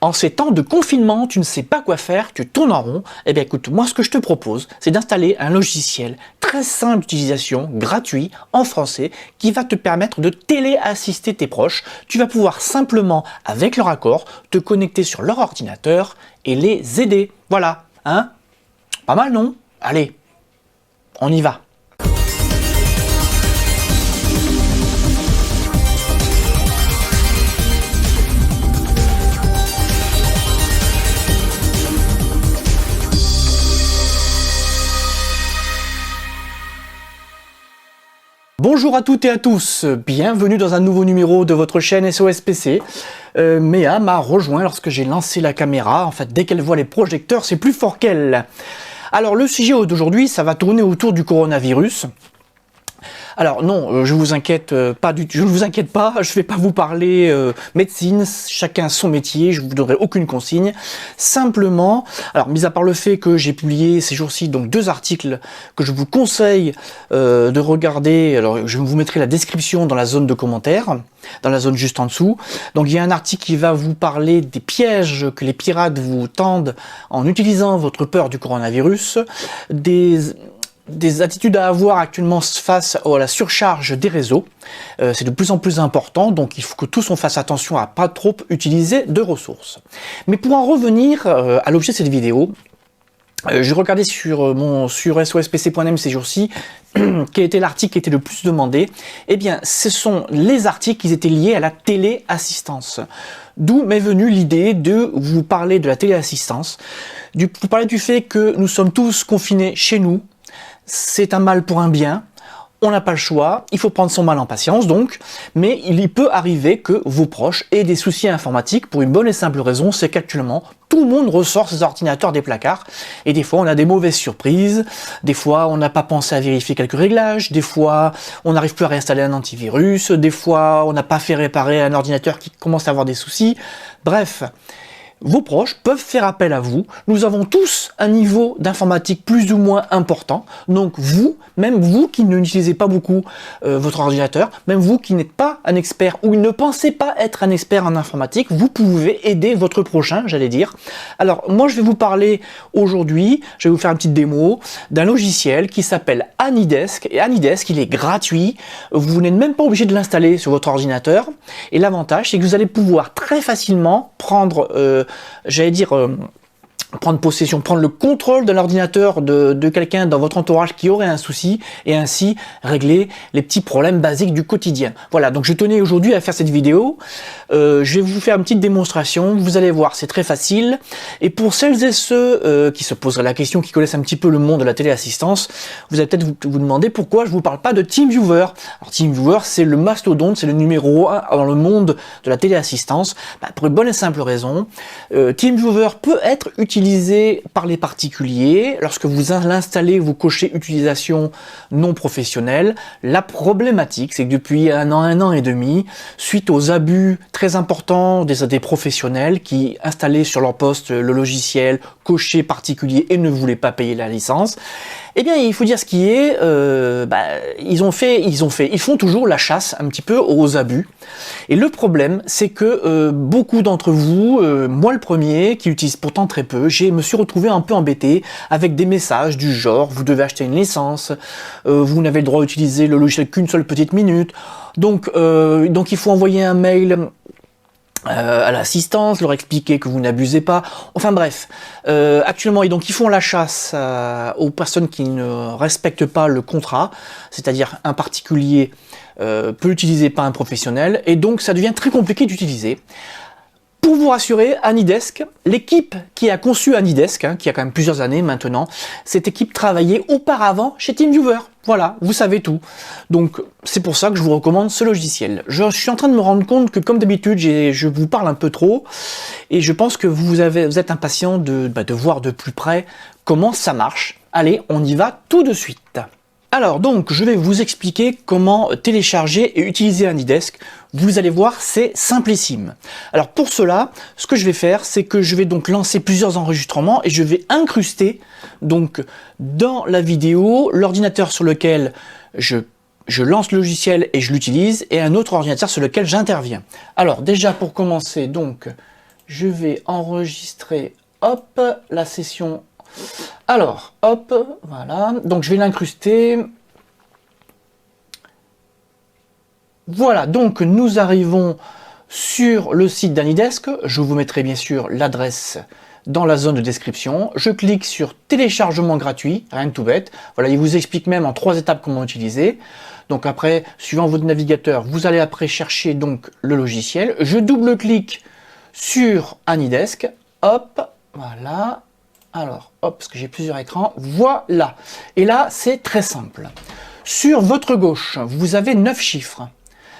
En ces temps de confinement, tu ne sais pas quoi faire, tu tournes en rond. Eh bien écoute, moi ce que je te propose, c'est d'installer un logiciel très simple d'utilisation, gratuit, en français, qui va te permettre de téléassister tes proches. Tu vas pouvoir simplement, avec leur accord, te connecter sur leur ordinateur et les aider. Voilà, hein? Pas mal, non? Allez, on y va. Bonjour à toutes et à tous, bienvenue dans un nouveau numéro de votre chaîne SOS PC. Méa m'a rejoint lorsque j'ai lancé la caméra. En fait, dès qu'elle voit les projecteurs, c'est plus fort qu'elle. Alors le sujet d'aujourd'hui, ça va tourner autour du coronavirus. Alors non, je vous inquiète pas du tout. Je ne vous inquiète pas. Je vais pas vous parler médecine. Chacun son métier. Je vous donnerai aucune consigne. Simplement, alors mis à part le fait que j'ai publié ces jours-ci donc 2 articles que je vous conseille de regarder. Alors je vous mettrai la description dans la zone de commentaires, dans la zone juste en dessous. Donc il y a un article qui va vous parler des pièges que les pirates vous tendent en utilisant votre peur du coronavirus, des attitudes à avoir actuellement face à la surcharge des réseaux. C'est de plus en plus important, donc il faut que tous on fasse attention à pas trop utiliser de ressources. Mais pour en revenir à l'objet de cette vidéo, j'ai regardé sur sospc.m ces jours-ci, quel était l'article qui était le plus demandé. Eh bien, ce sont les articles qui étaient liés à la téléassistance. D'où m'est venue l'idée de vous parler de la téléassistance, vous parler du fait que nous sommes tous confinés chez nous. C'est un mal pour un bien, on n'a pas le choix, il faut prendre son mal en patience donc, mais il peut arriver que vos proches aient des soucis informatiques pour une bonne et simple raison, c'est qu'actuellement tout le monde ressort ses ordinateurs des placards et des fois on a des mauvaises surprises, des fois on n'a pas pensé à vérifier quelques réglages, des fois on n'arrive plus à réinstaller un antivirus, des fois on n'a pas fait réparer un ordinateur qui commence à avoir des soucis, bref. Vos proches peuvent faire appel à vous. Nous avons tous un niveau d'informatique plus ou moins important. Donc vous, même vous qui n'utilisez pas beaucoup votre ordinateur, même vous qui n'êtes pas un expert ou ne pensez pas être un expert en informatique, vous pouvez aider votre prochain, j'allais dire. Alors moi je vais vous parler aujourd'hui, je vais vous faire une petite démo d'un logiciel qui s'appelle AnyDesk. Et AnyDesk, il est gratuit. Vous n'êtes même pas obligé de l'installer sur votre ordinateur. Et l'avantage, c'est que vous allez pouvoir très facilement prendre prendre possession, prendre le contrôle de l'ordinateur de quelqu'un dans votre entourage qui aurait un souci et ainsi régler les petits problèmes basiques du quotidien. Voilà, donc je tenais aujourd'hui à faire cette vidéo. Je vais vous faire une petite démonstration. Vous allez voir, c'est très facile. Et pour celles et ceux qui se poseraient la question, qui connaissent un petit peu le monde de la téléassistance, vous allez peut-être vous demander pourquoi je vous parle pas de TeamViewer. Alors TeamViewer, c'est le mastodonte, c'est le numéro 1 dans le monde de la téléassistance. Pour une bonne et simple raison. TeamViewer peut être utilisé par les particuliers. Lorsque vous l'installez, vous cochez utilisation non professionnelle. La problématique, c'est que depuis un an et demi, suite aux abus très importants des professionnels qui installaient sur leur poste le logiciel coché particulier et ne voulaient pas payer la licence, eh bien il faut dire ce qui est, ils font toujours la chasse un petit peu aux abus. Et le problème, c'est que beaucoup d'entre vous, moi le premier, qui utilise pourtant très peu, je me suis retrouvé un peu embêté avec des messages du genre vous devez acheter une licence, vous n'avez le droit d'utiliser le logiciel qu'une seule petite minute, donc il faut envoyer un mail à l'assistance, leur expliquer que vous n'abusez pas, enfin bref, actuellement et donc ils font la chasse aux personnes qui ne respectent pas le contrat, c'est-à-dire un particulier peut utiliser pas un professionnel, et donc ça devient très compliqué d'utiliser. Pour vous rassurer, AnyDesk, l'équipe qui a conçu AnyDesk, qui a quand même plusieurs années maintenant, cette équipe travaillait auparavant chez TeamViewer. Voilà, vous savez tout. Donc c'est pour ça que je vous recommande ce logiciel. Je suis en train de me rendre compte que comme d'habitude, je vous parle un peu trop, et je pense que vous êtes impatient de voir de plus près comment ça marche. Allez, on y va tout de suite. Alors donc, je vais vous expliquer comment télécharger et utiliser AnyDesk. Vous allez voir, c'est simplissime. Alors pour cela, ce que je vais faire, c'est que je vais donc lancer plusieurs enregistrements et je vais incruster donc dans la vidéo l'ordinateur sur lequel je lance le logiciel et je l'utilise et un autre ordinateur sur lequel j'interviens. Alors déjà pour commencer, donc je vais enregistrer, hop, la session. Alors, hop, voilà, donc je vais l'incruster. Voilà, donc nous arrivons sur le site d'Anidesk. Je vous mettrai bien sûr l'adresse dans la zone de description. Je clique sur téléchargement gratuit, rien de tout bête. Voilà, il vous explique même en 3 étapes comment l'utiliser. Donc après, suivant votre navigateur, vous allez après chercher donc le logiciel. Je double-clique sur Anydesk. Hop, voilà. Alors, hop, parce que j'ai plusieurs écrans. Voilà. Et là, c'est très simple. Sur votre gauche, vous avez 9 chiffres.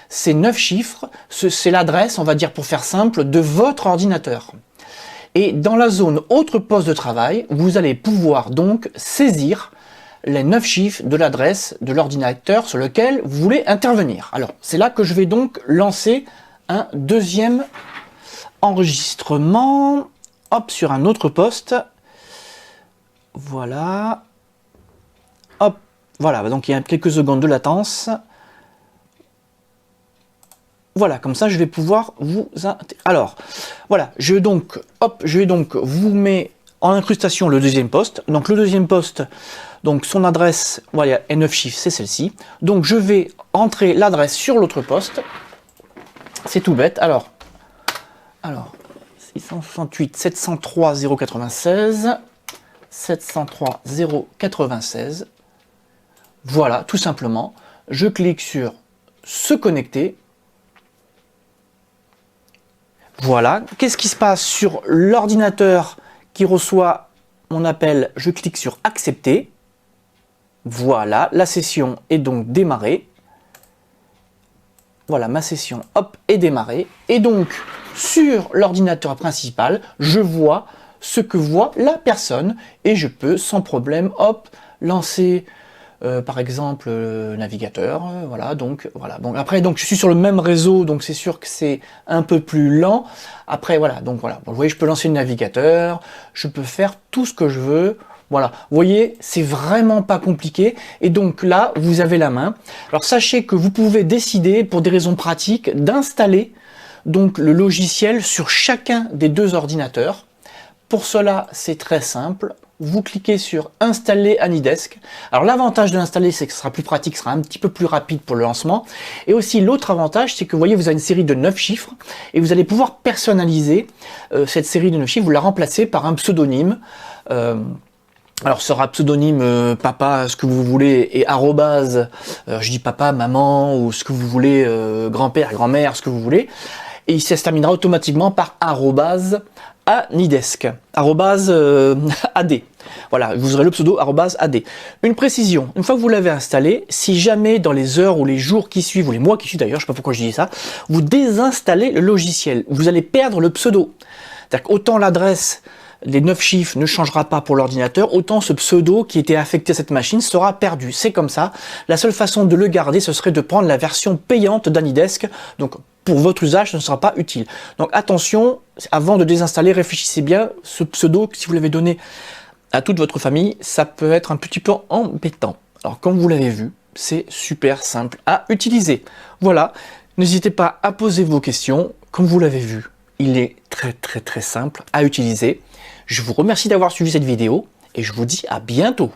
Ces 9 chiffres, c'est l'adresse, on va dire pour faire simple, de votre ordinateur. Et dans la zone autre poste de travail, vous allez pouvoir donc saisir les 9 chiffres de l'adresse de l'ordinateur sur lequel vous voulez intervenir. Alors, c'est là que je vais donc lancer un deuxième enregistrement. Hop, sur un autre poste. Voilà. Hop, voilà, donc il y a quelques secondes de latence. Voilà, comme ça je vais pouvoir vous... Alors, voilà, je vais donc vous mettre en incrustation le deuxième poste. Donc le deuxième poste, donc son adresse, voilà, il y a 9 chiffres, c'est celle-ci. Donc je vais entrer l'adresse sur l'autre poste. C'est tout bête. Alors 668 703 096 703 096. Voilà, tout simplement. Je clique sur se connecter. Voilà, qu'est-ce qui se passe sur l'ordinateur qui reçoit mon appel? Je clique sur accepter. Voilà, la session est donc démarrée. Voilà, ma session, hop, est démarrée. Et donc, sur l'ordinateur principal, je vois ce que voit la personne et je peux sans problème, hop, lancer par exemple le navigateur, voilà, donc voilà. Bon, après, donc je suis sur le même réseau, donc c'est sûr que c'est un peu plus lent. Après, voilà, donc voilà. Bon, vous voyez, je peux lancer le navigateur, je peux faire tout ce que je veux. Voilà, vous voyez, c'est vraiment pas compliqué. Et donc là, vous avez la main. Alors sachez que vous pouvez décider, pour des raisons pratiques, d'installer donc le logiciel sur chacun des 2 ordinateurs. Pour cela, c'est très simple. Vous cliquez sur installer Anydesk. Alors l'avantage de l'installer, c'est que ce sera plus pratique, ce sera un petit peu plus rapide pour le lancement. Et aussi l'autre avantage, c'est que vous voyez, vous avez une série de 9 chiffres et vous allez pouvoir personnaliser cette série de 9 chiffres, vous la remplacez par un pseudonyme. Alors ce sera pseudonyme papa, ce que vous voulez, et arrobase, je dis papa, maman, ou ce que vous voulez, grand-père, grand-mère, ce que vous voulez. Et ça se terminera automatiquement par arrobase Anydesk, arrobase AD. Voilà, vous aurez le pseudo arrobase AD. Une précision, une fois que vous l'avez installé, si jamais dans les heures ou les jours qui suivent, ou les mois qui suivent d'ailleurs, je ne sais pas pourquoi je dis ça, vous désinstallez le logiciel, vous allez perdre le pseudo. C'est-à-dire qu'autant l'adresse, les 9 chiffres ne changera pas pour l'ordinateur, autant ce pseudo qui était affecté à cette machine sera perdu. C'est comme ça. La seule façon de le garder, ce serait de prendre la version payante d'Anydesk. Donc, pour votre usage, ce ne sera pas utile. Donc, attention, avant de désinstaller, réfléchissez bien. Ce pseudo, si vous l'avez donné à toute votre famille, ça peut être un petit peu embêtant. Alors, comme vous l'avez vu, c'est super simple à utiliser. Voilà. N'hésitez pas à poser vos questions. Comme vous l'avez vu, il est très simple à utiliser. Je vous remercie d'avoir suivi cette vidéo et je vous dis à bientôt.